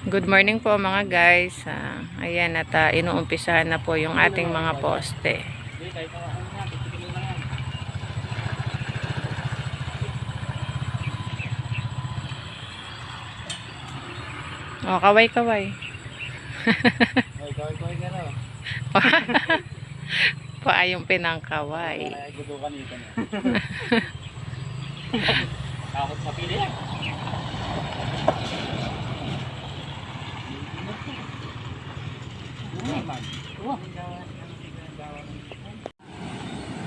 Good morning po mga guys. Ayan at inuumpisahan na po yung ating mga poste. Oh, kaway-kaway. Kaway-kaway ka na. Paayong pinangkaway. Gutukan nito na. Takot sa pili.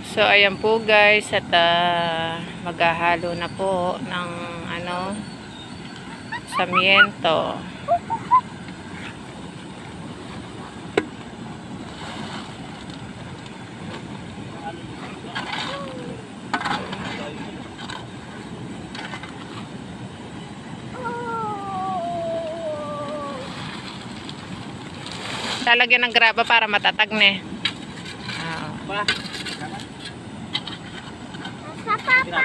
So ayan po guys at maghahalo na po ng samiento. Lalagyan ng graba para matatag ne. Ba? Sa papa.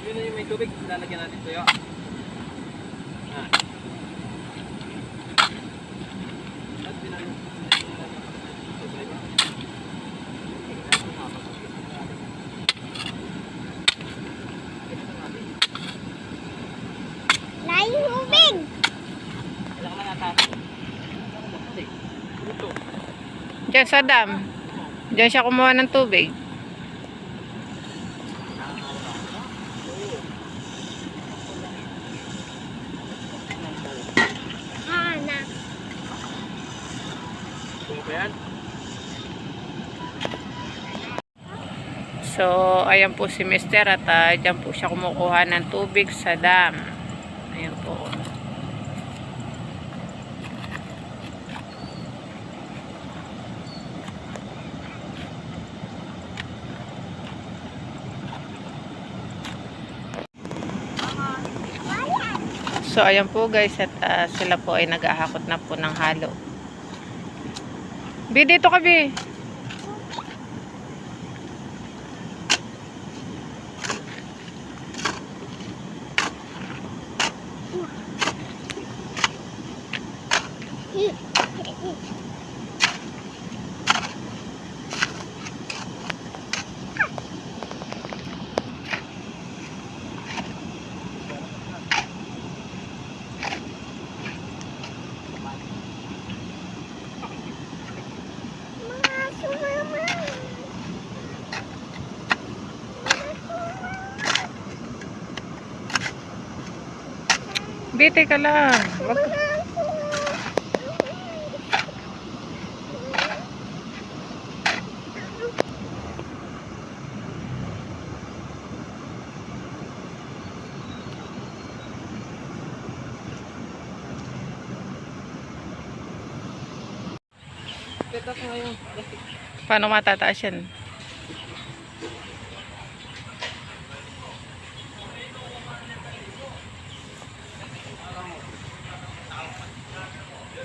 Yun na yung may tubig, lalagyan natin tuyo. Lain tubig. Diyan sa dam. Diyan siya kumuha ng tubig. Anak. So, ayan po si Mister at diyan po siya kumukuha ng tubig sa dam. Ayan po. So, ayan po guys at sila po ay nag-ahakot na po ng halo. Bi, dito ka, Bi. Bi, ka lang. Wag ka. Paano matataas yan?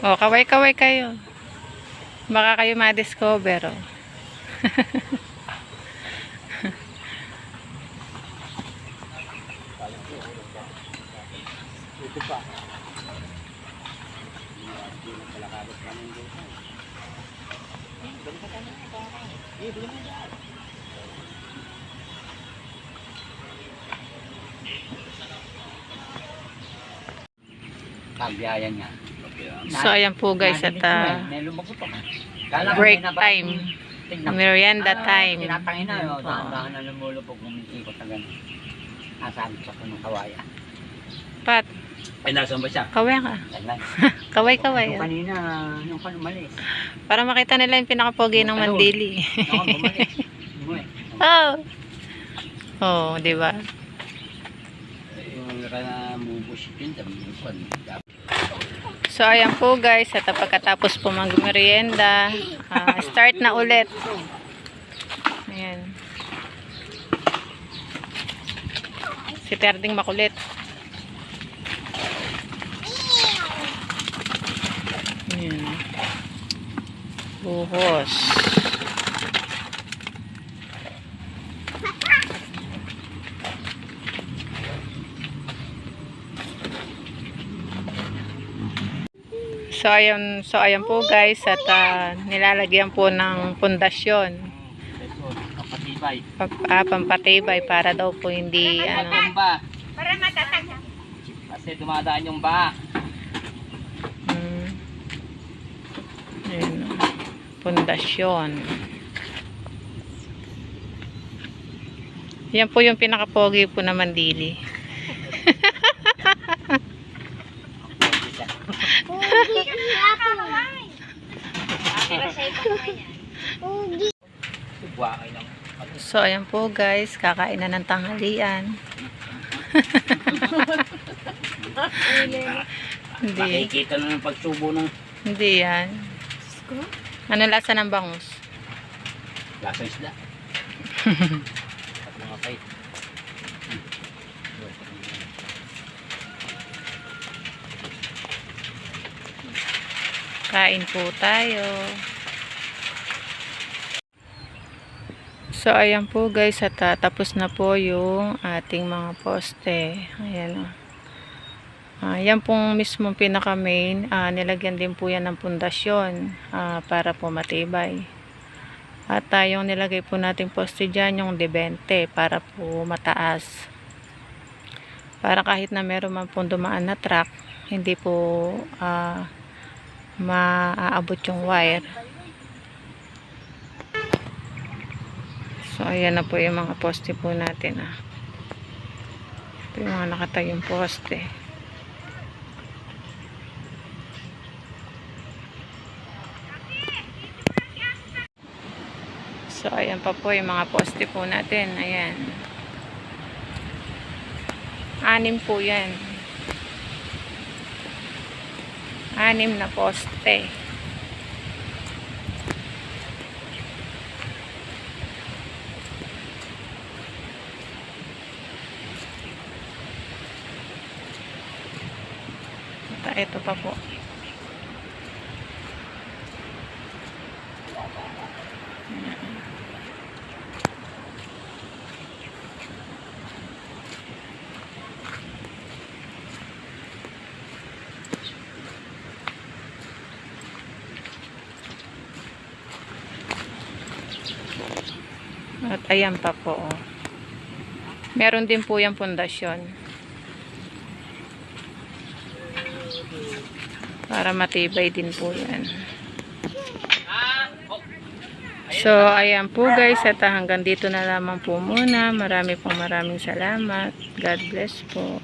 Oh, kaway-kaway kayo. Baka kayo ma-discover, oh. Ito pa. Kagyayan nga. So, ayan po guys at break time. Merienda time. Tinatangin na yun. Dahan na lumulupog ng ikot na gano'n. Nasaan sa punong kawaya. Pat, Ay, nasan ba siya? kaway ka. Kaway-kaway. Yung kanina, nung umalis. Para makita nila yung pinakapogi ng Mandili. Nung umalis. Oh. Oh, di ba? Yung nakamubusipin, sabi mo ko. So, ayan po guys, at pagkatapos po mag-merienda, start na ulit. Ayan. Si Terding makulit. Ayan. Buhos. So ayan po guys at nilalagyan po ng pundasyon. Kapatibay. Pampatibay para daw po hindi Matumba. Kasi dumadaan yung baha. Ayun, pundasyon. Yan po yung pinakapogi po na Mandili. Ugi. Buwakay ng So ayan po guys, kakain na ng tanghalian. Hindi, makikita na ng pagsubo ng hindi yan. Ano lasa ng bangus? lasa isda. At mga kait. Kain po tayo. So ayan po guys, at tapos na po yung ating mga poste. Ayan o. Yan pong mismo pinaka main, nilagyan din po yan ng pundasyon para po matibay. At yung nilagay po nating poste dyan, yung de-20 para po mataas. Para kahit na meron man pong dumaan na truck, hindi po maaabot yung wire. So ayan na po yung mga poste po natin. Ito yung mga nakatayong poste. So ayan pa po yung mga poste po natin. Ayan. 6 po yan. 6 na poste. Ito pa po. At ayan pa po. Meron din po yung pundasyon. Para matibay din po yan. So, ayan po guys. At hanggang dito na lamang po muna. Maraming salamat. God bless po.